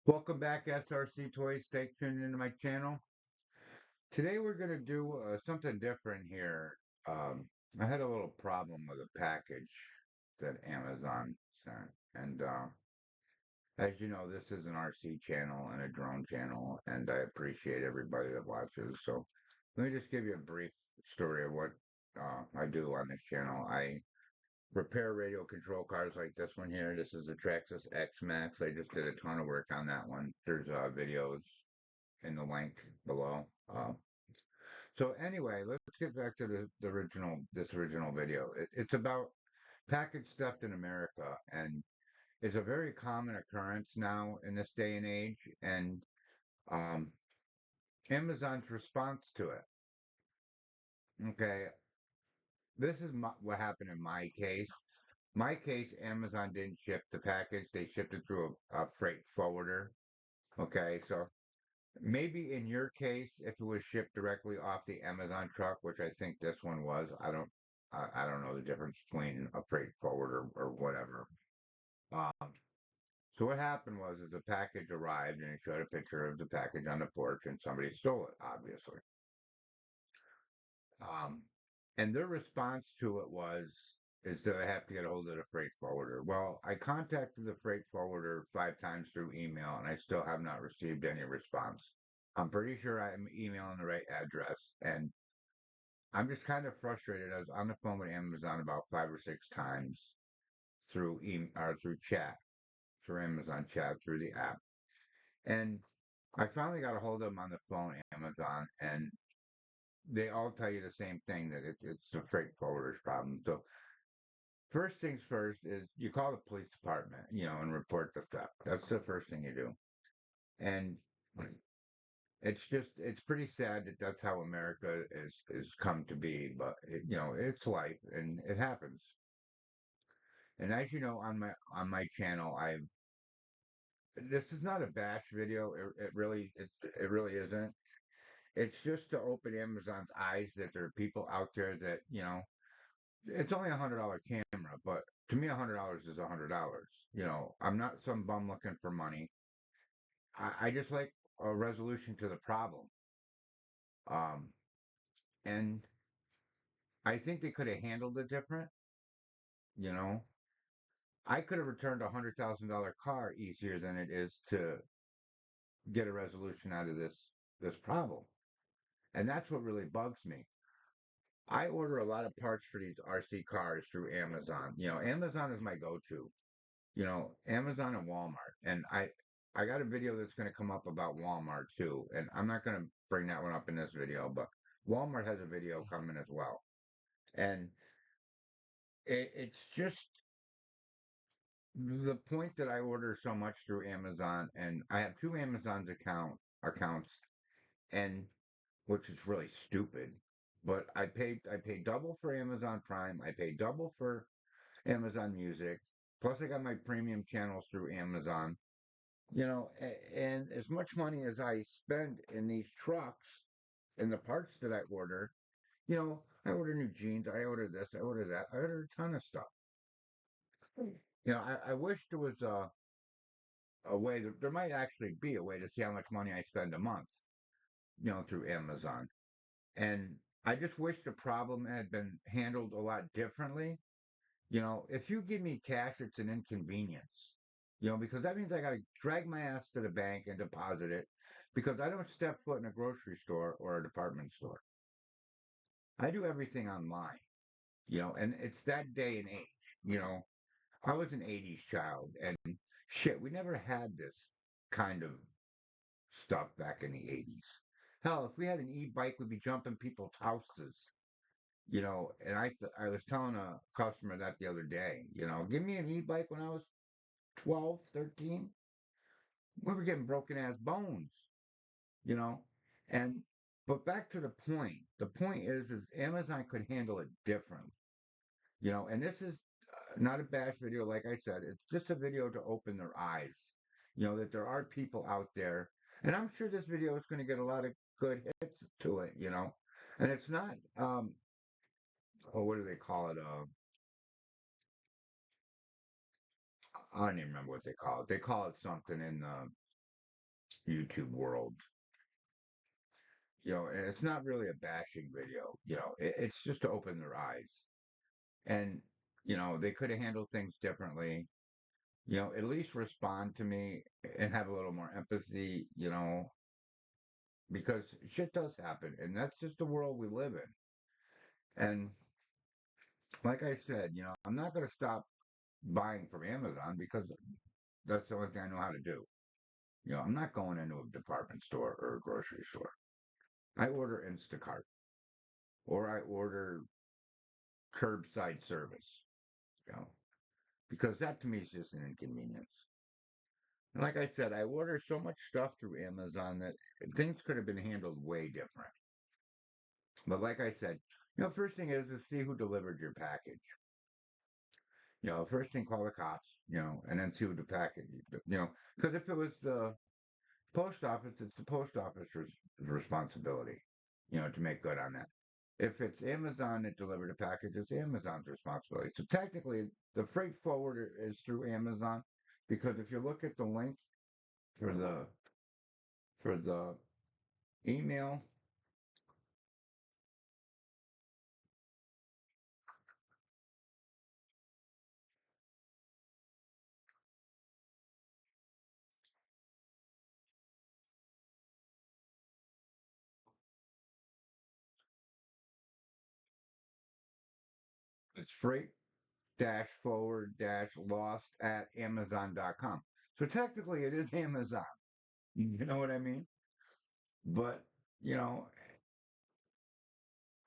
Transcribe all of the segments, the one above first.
Welcome back, SRC Toys. Stay tuned into my channel. Today we're going to do something different here. I had a little problem with a package that Amazon sent. And as you know, this is an RC channel and a drone channel, and I appreciate everybody that watches. So let me just give you a brief story of what I do on this channel. I repair radio control cars like this one here. This is a Traxxas X Max. I just did a ton of work on that one. There's videos in the link below. So anyway, let's get back to this original video. It's about package theft in America, and it's a very common occurrence now in this day and age. And um, Amazon's response to it. Okay, this is what happened in my case. My case, Amazon didn't ship the package; they shipped it through a freight forwarder. Okay, so maybe in your case, if it was shipped directly off the Amazon truck, which I think this one was, I don't know the difference between a freight forwarder or whatever. Um, so what happened was, is the package arrived and it showed a picture of the package on the porch, and somebody stole it, obviously. Um, and their response to it is that I have to get a hold of the freight forwarder. Well, I contacted the freight forwarder 5 times through email, and I still have not received any response. I'm pretty sure I'm emailing the right address, and I'm just kind of frustrated. I was on the phone with Amazon about 5 or 6 times through email or through chat, through Amazon chat, through the app, and I finally got a hold of them on the phone, Amazon, and they all tell you the same thing that it's the freight forwarder's problem. So first things first is you call the police department, and report the theft. That's the first thing you do, and it's pretty sad that that's how America is come to be, but it's life and it happens. And as you know, on my channel, I this is not a bash video. It really isn't. It's just to open Amazon's eyes that there are people out there that it's only $100 camera, but to me $100 is $100. I'm not some bum looking for money. I just like a resolution to the problem. Um, and I think they could have handled it different. You know, I could have returned $100,000 car easier than it is to get a resolution out of this problem, and that's what really bugs me. I order a lot of parts for these RC cars through Amazon. Amazon is my go-to. Amazon and Walmart, and I got a video that's going to come up about Walmart too, and I'm not going to bring that one up in this video, but Walmart has a video coming as well, and it's just the point that I order so much through Amazon, and I have two Amazon's accounts, and which is really stupid. But I pay double for Amazon Prime. I pay double for Amazon Music. Plus, I got my premium channels through Amazon. And as much money as I spend in these trucks and the parts that I order, I order new jeans. I order this. I order that. I order a ton of stuff. I wish there was a way that there might actually be a way to see how much money I spend a month, through Amazon. And I just wish the problem had been handled a lot differently. If you give me cash, it's an inconvenience, because that means I got to drag my ass to the bank and deposit it because I don't step foot in a grocery store or a department store. I do everything online, and it's that day and age. I was an 80s child and shit, we never had this kind of stuff back in the 80s. Hell, if we had an e-bike, we'd be jumping people's houses. And I was telling a customer that the other day, give me an e-bike when I was 12, 13. We were getting broken ass bones, you know? And, but back to the point. The point is Amazon could handle it differently, and this is not a bash video. Like I said, it's just a video to open their eyes, that there are people out there. And I'm sure this video is going to get a lot of good hits to it, and it's not, oh, what do they call it? I don't even remember what they call it. They call it something in YouTube world. And it's not really a bashing video. It's just to open their eyes. And, they could have handled things differently. At least respond to me and have a little more empathy, because shit does happen. And that's just the world we live in. And like I said, I'm not going to stop buying from Amazon because that's the only thing I know how to do. I'm not going into a department store or a grocery store. I order Instacart or I order curbside service, you know, because that to me is just an inconvenience. And like I said, I order so much stuff through Amazon that things could have been handled way different. But like I said, first thing is to see who delivered your package. First thing, call the cops, and then see who the package, because if it was the post office, it's the post office's responsibility, to make good on that. If it's Amazon that delivered the package, it's Amazon's responsibility. So technically, the freight forwarder is through Amazon, because if you look at the link for the email, it's freight dash forward dash lost at Amazon.com. So technically, it is Amazon. You know what I mean? But you know,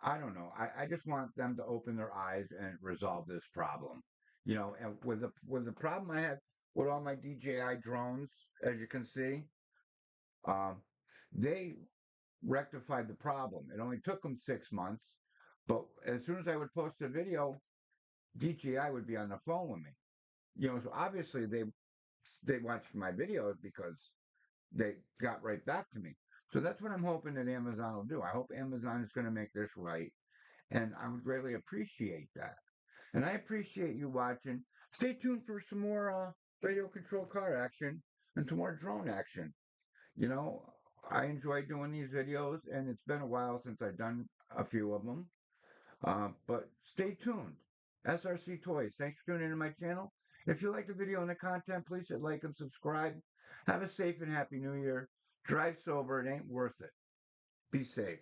I don't know. I just want them to open their eyes and resolve this problem. And with the problem I had with all my DJI drones, as you can see, um, they rectified the problem. It only took them 6 months, but as soon as I would post a video, DJI would be on the phone with me. So obviously they watched my videos because they got right back to me. So that's what I'm hoping that Amazon will do. I hope Amazon is going to make this right, and I would greatly appreciate that. And I appreciate you watching. Stay tuned for some more radio control car action and some more drone action. You know, I enjoy doing these videos, and it's been a while since I've done a few of them. But stay tuned. SRC Toys, thanks for tuning into my channel. If you like the video and the content, please hit like and subscribe. Have a safe and happy new year. Drive sober. It ain't worth it. Be safe.